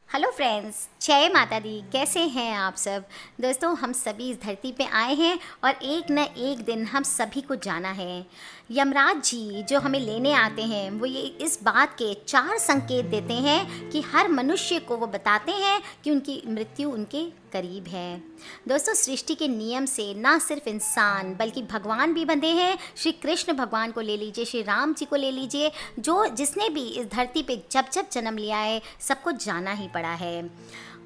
Hello friends, जय माता दी। कैसे हैं आप सब। दोस्तों, हम सभी इस धरती पे आए हैं और एक न एक दिन हम सभी को जाना है। यमराज जी जो हमें लेने आते हैं वो ये इस बात के 4 संकेत देते हैं कि हर मनुष्य को वो बताते हैं कि उनकी मृत्यु उनके करीब है। दोस्तों, सृष्टि के नियम से ना सिर्फ इंसान बल्कि भगवान भी बंधे हैं। श्री कृष्ण भगवान को ले लीजिए, श्री राम जी को ले लीजिए, जो जिसने भी इस धरती पे जब जब जन्म लिया है सबको जाना ही पड़ा है।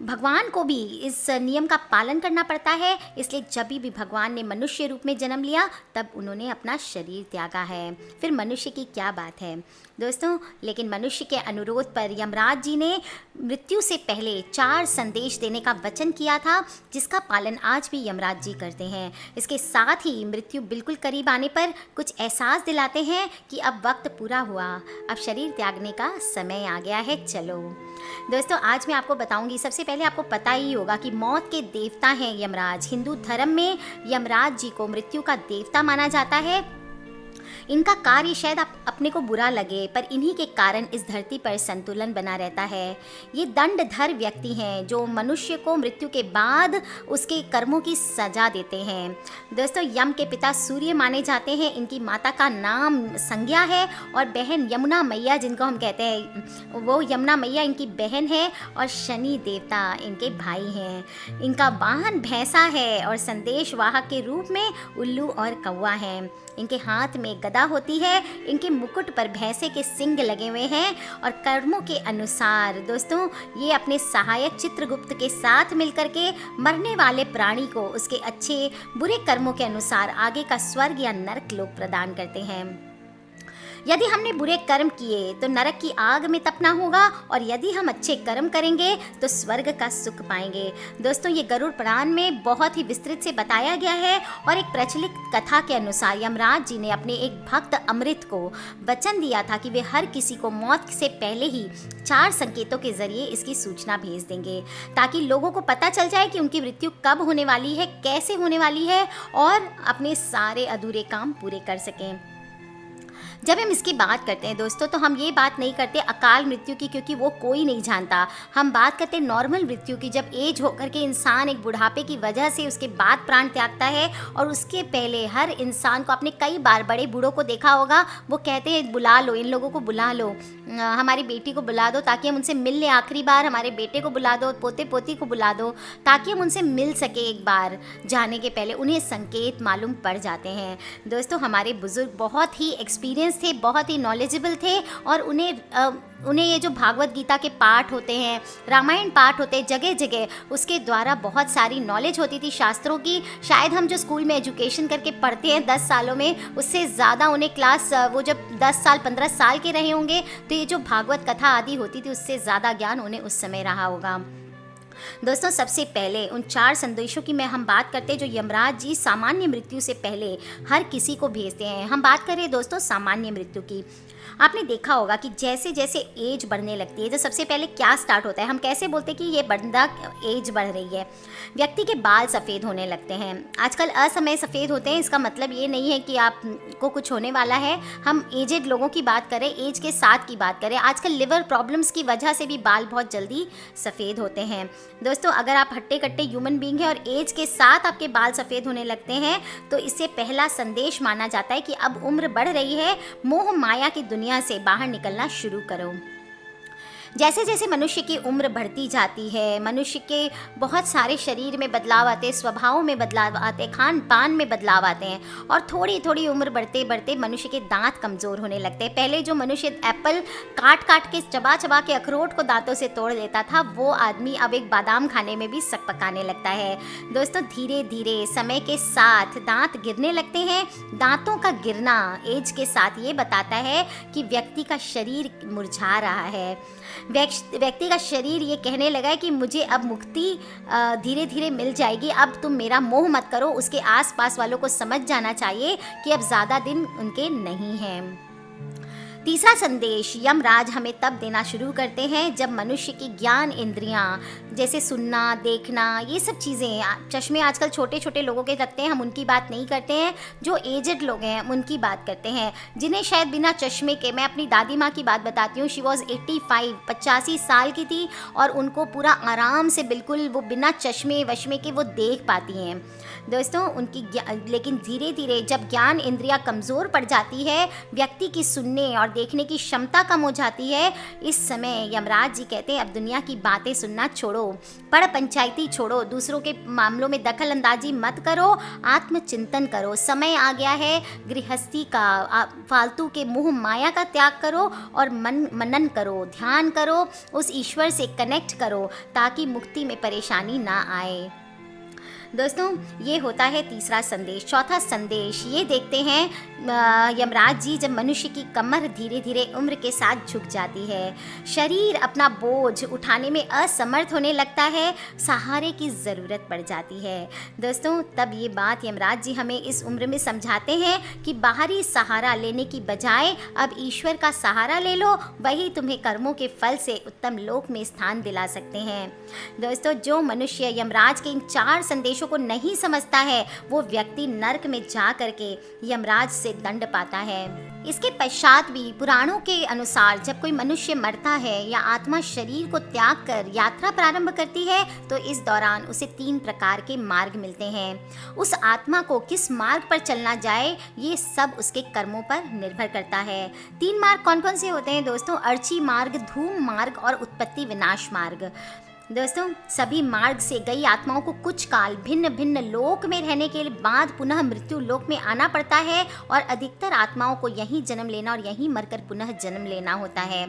भगवान को भी इस नियम का पालन करना पड़ता है, इसलिए जब भी भगवान ने मनुष्य रूप में जन्म लिया तब उन्होंने अपना शरीर त्यागा है। फिर मनुष्य की क्या बात है दोस्तों। लेकिन मनुष्य के अनुरोध पर यमराज जी ने मृत्यु से पहले 4 संदेश देने का वचन किया था, जिसका पालन आज भी यमराज जी करते हैं। इसके साथ ही मृत्यु बिल्कुल करीब आने पर कुछ एहसास दिलाते हैं कि अब वक्त पूरा हुआ, अब शरीर त्यागने का समय आ गया है, चलो। दोस्तों, आज मैं आपको बताऊंगी, सबसे पहले आपको पता ही होगा कि मौत के देवता हैं यमराज। हिंदू धर्म में यमराज जी को मृत्यु का देवता माना जाता है। इनका कार्य शायद आप अपने को बुरा लगे, पर इन्हीं के कारण इस धरती पर संतुलन बना रहता है। ये दंडधर व्यक्ति हैं जो मनुष्य को मृत्यु के बाद उसके कर्मों की सजा देते हैं। दोस्तों, यम के पिता सूर्य माने जाते हैं। इनकी माता का नाम संज्ञा है और बहन यमुना मैया, जिनको हम कहते हैं वो यमुना मैया इनकी बहन है, और शनि देवता इनके भाई हैं। इनका वाहन भैंसा है और संदेश वाहक के रूप में उल्लू और कौवा हैं। इनके हाथ में गदा होती है। इनके मुकुट पर भैंसे के सिंग लगे हुए हैं और कर्मों के अनुसार दोस्तों ये अपने सहायक चित्रगुप्त के साथ मिलकर के मरने वाले प्राणी को उसके अच्छे बुरे कर्मों के अनुसार आगे का स्वर्ग या नरक लोक प्रदान करते हैं। यदि हमने बुरे कर्म किए तो नरक की आग में तपना होगा, और यदि हम अच्छे कर्म करेंगे तो स्वर्ग का सुख पाएंगे। दोस्तों, ये गरुड़ पुराण में बहुत ही विस्तृत से बताया गया है, और एक प्रचलित कथा के अनुसार यमराज जी ने अपने एक भक्त अमृत को वचन दिया था कि वे हर किसी को मौत से पहले ही 4 संकेतों के जरिए इसकी सूचना भेज देंगे, ताकि लोगों को पता चल जाए कि उनकी मृत्यु कब होने वाली है, कैसे होने वाली है, और अपने सारे अधूरे काम पूरे कर सकें। जब हम इसकी बात करते हैं दोस्तों, तो हम ये बात नहीं करते अकाल मृत्यु की, क्योंकि वो कोई नहीं जानता। हम बात करते हैं नॉर्मल मृत्यु की, जब एज होकर के इंसान एक बुढ़ापे की वजह से उसके बाद प्राण त्यागता है। और उसके पहले हर इंसान को, आपने कई बार बड़े बूढ़ों को देखा होगा, वो कहते हैं बुला लो, इन लोगों को बुला लो, हमारी बेटी को बुला दो ताकि हम उनसे मिल लें आखिरी बार, हमारे बेटे को बुला दो, पोते पोती को बुला दो ताकि हम उनसे मिल सके एक बार। जाने के पहले उन्हें संकेत मालूम पड़ जाते हैं। दोस्तों, हमारे बुजुर्ग बहुत ही एक्सपीरियंस थे, बहुत ही नॉलेजेबल थे, और उन्हें ये जो भागवत गीता के पाठ होते हैं, रामायण पाठ होते हैं जगह जगह, उसके द्वारा बहुत सारी नॉलेज होती थी शास्त्रों की। शायद हम जो स्कूल में एजुकेशन करके पढ़ते हैं 10 सालों में, उससे ज़्यादा उन्हें क्लास, वो जब 10 साल 15 साल के रहे होंगे, तो ये जो भागवत कथा आदि होती थी उससे ज़्यादा ज्ञान उन्हें उस समय रहा होगा। दोस्तों, सबसे पहले उन 4 संदेशों की हम बात करते हैं जो यमराज जी सामान्य मृत्यु से पहले हर किसी को भेजते हैं। हम बात कर रहे हैं दोस्तों सामान्य मृत्यु की। आपने देखा होगा कि जैसे जैसे एज बढ़ने लगती है, तो सबसे पहले क्या स्टार्ट होता है, हम कैसे बोलते हैं कि ये बंदा एज बढ़ रही है, व्यक्ति के बाल सफ़ेद होने लगते हैं। आजकल असमय सफ़ेद होते हैं, इसका मतलब ये नहीं है कि आपको कुछ होने वाला है। हम एजेड लोगों की बात करें, एज के साथ की बात करें, आजकल लिवर प्रॉब्लम्स की वजह से भी बाल बहुत जल्दी सफ़ेद होते हैं। दोस्तों, अगर आप हट्टे कट्टे ह्यूमन बीइंग हैं और एज के साथ आपके बाल सफ़ेद होने लगते हैं, तो इससे पहला संदेश माना जाता है कि अब उम्र बढ़ रही है, मोह माया की दुनिया से बाहर निकलना शुरू करो। जैसे जैसे मनुष्य की उम्र बढ़ती जाती है, मनुष्य के बहुत सारे शरीर में बदलाव आते हैं, स्वभाव में बदलाव आते हैं, खान पान में बदलाव आते हैं, और थोड़ी थोड़ी उम्र बढ़ते बढ़ते मनुष्य के दांत कमज़ोर होने लगते हैं। पहले जो मनुष्य एप्पल काट काट के चबा चबा के अखरोट को दांतों से तोड़ देता था, वो आदमी अब एक बादाम खाने में भी सकपकाने लगता है। दोस्तों, धीरे धीरे समय के साथ दांत गिरने लगते हैं। दांतों का गिरना एज के साथ ये बताता है कि व्यक्ति का शरीर मुरझा रहा है। व्यक्ति का शरीर ये कहने लगा है कि मुझे अब मुक्ति धीरे धीरे मिल जाएगी, अब तुम मेरा मोह मत करो। उसके आसपास वालों को समझ जाना चाहिए कि अब ज़्यादा दिन उनके नहीं हैं। तीसरा संदेश यमराज हमें तब देना शुरू करते हैं जब मनुष्य की ज्ञान इंद्रियां, जैसे सुनना, देखना, ये सब चीज़ें, चश्मे आजकल छोटे छोटे लोगों के लगते हैं, हम उनकी बात नहीं करते हैं, जो एजड लोग हैं उनकी बात करते हैं, जिन्हें शायद बिना चश्मे के, मैं अपनी दादी माँ की बात बताती हूँ, शी वॉज 85 साल की थी और उनको पूरा आराम से बिल्कुल वो बिना चश्मे वश्मे के वो देख पाती हैं दोस्तों। लेकिन धीरे धीरे जब ज्ञान इंद्रियां कमज़ोर पड़ जाती है, व्यक्ति की सुनने और देखने की क्षमता कम हो जाती है, इस समय यमराज जी कहते हैं अब दुनिया की बातें सुनना छोड़ो, पड़ पंचायती छोड़ो, दूसरों के मामलों में दखल अंदाजी मत करो, आत्मचिंतन करो, समय आ गया है गृहस्थी का, फालतू के मोह माया का त्याग करो और मनन करो, ध्यान करो, उस ईश्वर से कनेक्ट करो ताकि मुक्ति में परेशानी ना आए। दोस्तों ये होता है तीसरा संदेश। चौथा संदेश ये देखते हैं यमराज जी जब मनुष्य की कमर धीरे धीरे उम्र के साथ झुक जाती है, शरीर अपना बोझ उठाने में असमर्थ होने लगता है, सहारे की ज़रूरत पड़ जाती है। दोस्तों तब ये बात यमराज जी हमें इस उम्र में समझाते हैं कि बाहरी सहारा लेने की बजाय अब ईश्वर का सहारा ले लो, वही तुम्हें कर्मों के फल से उत्तम लोक में स्थान दिला सकते हैं। दोस्तों जो मनुष्य यमराज के इन 4 संदेशों को नहीं समझता है, वो व्यक्ति नरक में जा करके यमराज से दंड पाता है। इसके पश्चात भी पुराणों के अनुसार जब कोई मनुष्य मरता है या आत्मा शरीर को त्याग कर यात्रा प्रारंभ करती है, तो इस दौरान उसे 3 प्रकार के मार्ग मिलते हैं। उस आत्मा को किस मार्ग पर चलना जाए, ये सब उसके कर्मों पर निर्भर करता है। 3 मार्ग कौन कौन से होते हैं दोस्तों? अर्ची मार्ग, धूम मार्ग और उत्पत्ति विनाश मार्ग। दोस्तों सभी मार्ग से गई आत्माओं को कुछ काल भिन्न भिन्न लोक में रहने के बाद पुनः मृत्यु लोक में आना पड़ता है और अधिकतर आत्माओं को यहीं जन्म लेना और यहीं मरकर पुनः जन्म लेना होता है।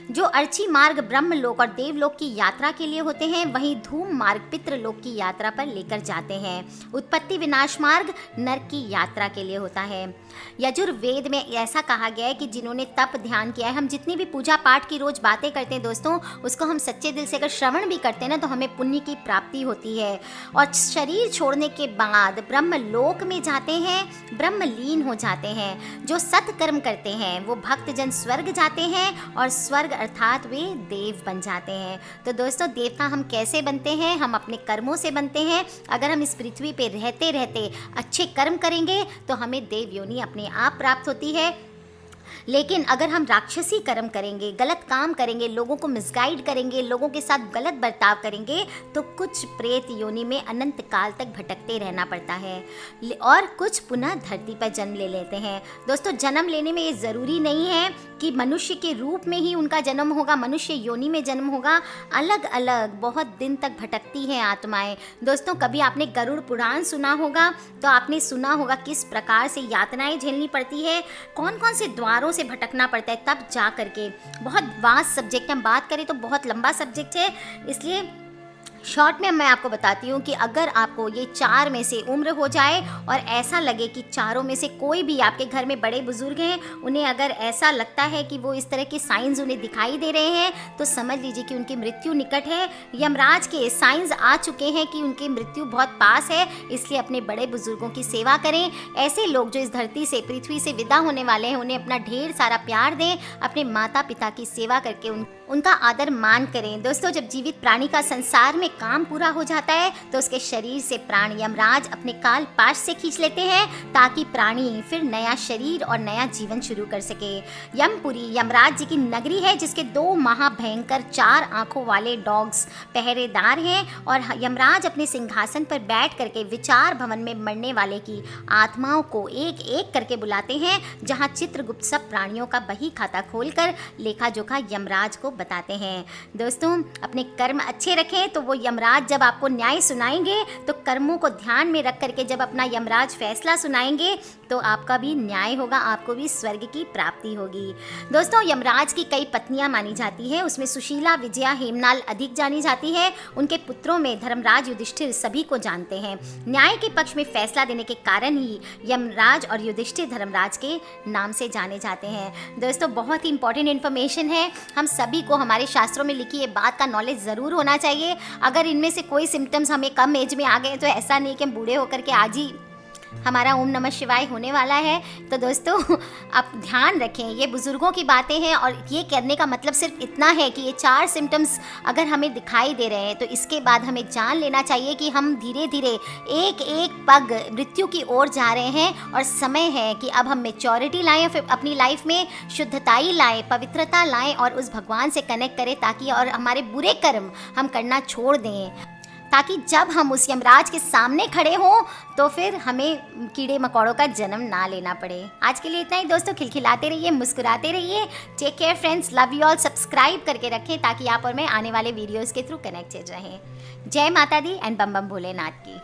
जो अर्ची मार्ग ब्रह्मलोक और देवलोक की यात्रा के लिए होते हैं, वहीं धूम मार्ग पितृलोक की यात्रा पर लेकर जाते हैं। उत्पत्ति विनाश मार्ग नरक की यात्रा के लिए होता है। यजुर्वेद में ऐसा कहा गया है कि जिन्होंने तप ध्यान किया है, हम जितनी भी पूजा पाठ की रोज बातें करते हैं दोस्तों, उसको हम सच्चे दिल से अगर श्रवण भी करते हैं ना, तो हमें पुण्य की प्राप्ति होती है और शरीर छोड़ने के बाद ब्रह्मलोक में जाते हैं, ब्रह्मलीन हो जाते हैं। जो सत्कर्म करते हैं वो भक्तजन स्वर्ग जाते हैं और स्वर्ग अर्थात वे देव बन जाते हैं। तो दोस्तों देवता हम कैसे बनते हैं? हम अपने कर्मों से बनते हैं। अगर हम इस पृथ्वी पे रहते रहते अच्छे कर्म करेंगे तो हमें देव योनि अपने आप प्राप्त होती है। लेकिन अगर हम राक्षसी कर्म करेंगे, गलत काम करेंगे, लोगों को मिसगाइड करेंगे, लोगों के साथ गलत बर्ताव करेंगे, तो कुछ प्रेत योनि में अनंत काल तक भटकते रहना पड़ता है और कुछ पुनः धरती पर जन्म ले लेते हैं। दोस्तों जन्म लेने में ये ज़रूरी नहीं है कि मनुष्य के रूप में ही उनका जन्म होगा, मनुष्य योनि में जन्म होगा। अलग अलग बहुत दिन तक भटकती हैं आत्माएं। दोस्तों कभी आपने गरुड़ पुराण सुना होगा, तो आपने सुना होगा किस प्रकार से यातनाएं झेलनी पड़ती है, कौन कौन से द्वारों से भटकना पड़ता है, तब जा करके। बहुत वास्ट सब्जेक्ट है, हम बात करें तो बहुत लंबा सब्जेक्ट है, इसलिए शॉर्ट में मैं आपको बताती हूँ कि अगर आपको ये 4 में से उम्र हो जाए और ऐसा लगे कि चारों में से कोई भी आपके घर में बड़े बुजुर्ग हैं, उन्हें अगर ऐसा लगता है कि वो इस तरह के साइंस उन्हें दिखाई दे रहे हैं, तो समझ लीजिए कि उनकी मृत्यु निकट है। यमराज के साइंस आ चुके हैं कि उनकी मृत्यु बहुत पास है, इसलिए अपने बड़े बुजुर्गों की सेवा करें। ऐसे लोग जो इस धरती से, पृथ्वी से विदा होने वाले हैं, उन्हें अपना ढेर सारा प्यार दें, अपने माता पिता की सेवा करके उनका आदर मान करें। दोस्तों जब जीवित प्राणी का संसार में काम पूरा हो जाता है, तो उसके शरीर से प्राण यमराज अपने काल पाश से खींच लेते हैं, ताकि प्राणी फिर नया शरीर और नया जीवन शुरू कर सके। यमपुरी यमराज जी की नगरी है, जिसके 2 महाभयंकर 4 आंखों वाले डॉग्स पहरेदार हैं, और यमराज अपने सिंहासन पर बैठ करके विचार भवन में मरने वाले की आत्माओं को एक एक करके बुलाते हैं, जहां चित्रगुप्त सब प्राणियों का बही खाता खोलकर लेखा जोखा यमराज को बताते हैं। दोस्तों अपने कर्म अच्छे रखें, तो वो यमराज जब आपको न्याय सुनाएंगे, तो कर्मों को ध्यान में रख करके जब अपना यमराज फैसला सुनाएंगे, तो आपका भी न्याय होगा, आपको भी स्वर्ग की प्राप्ति होगी। दोस्तों यमराज की कई पत्नियां मानी जाती हैं, उसमें सुशीला, विजया, हेमनाल अधिक जानी जाती है। उनके पुत्रों में धर्मराज, युधिष्ठिर सभी को जानते हैं। न्याय के पक्ष में फैसला देने के कारण ही यमराज और युधिष्ठिर धर्मराज के नाम से जाने जाते हैं। दोस्तों बहुत ही इंपॉर्टेंट इन्फॉर्मेशन है, हम सभी को हमारे शास्त्रों में लिखी ये बात का नॉलेज ज़रूर होना चाहिए। अगर इनमें से कोई सिम्टम्स हमें कम एज में आ गए, तो ऐसा नहीं कि हम बूढ़े होकर के आज ही हमारा ओम नमः शिवाय होने वाला है। तो दोस्तों आप ध्यान रखें, ये बुज़ुर्गों की बातें हैं और ये करने का मतलब सिर्फ इतना है कि ये 4 सिम्टम्स अगर हमें दिखाई दे रहे हैं तो इसके बाद हमें जान लेना चाहिए कि हम धीरे धीरे एक एक पग मृत्यु की ओर जा रहे हैं और समय है कि अब हम मैच्योरिटी लाएं, फिर अपनी लाइफ में शुद्धताई लाएं, पवित्रता लाएं और उस भगवान से कनेक्ट करें, ताकि और हमारे बुरे कर्म हम करना छोड़ दें, ताकि जब हम उस यमराज के सामने खड़े हों तो फिर हमें कीड़े मकोड़ों का जन्म ना लेना पड़े। आज के लिए इतना ही दोस्तों, खिलखिलाते रहिए, मुस्कुराते रहिए। Take care friends, love you all. Subscribe करके रखें ताकि आप और मैं आने वाले वीडियोस के थ्रू कनेक्टेड रहें। जय माता दी एंड बम बम भोलेनाथ की।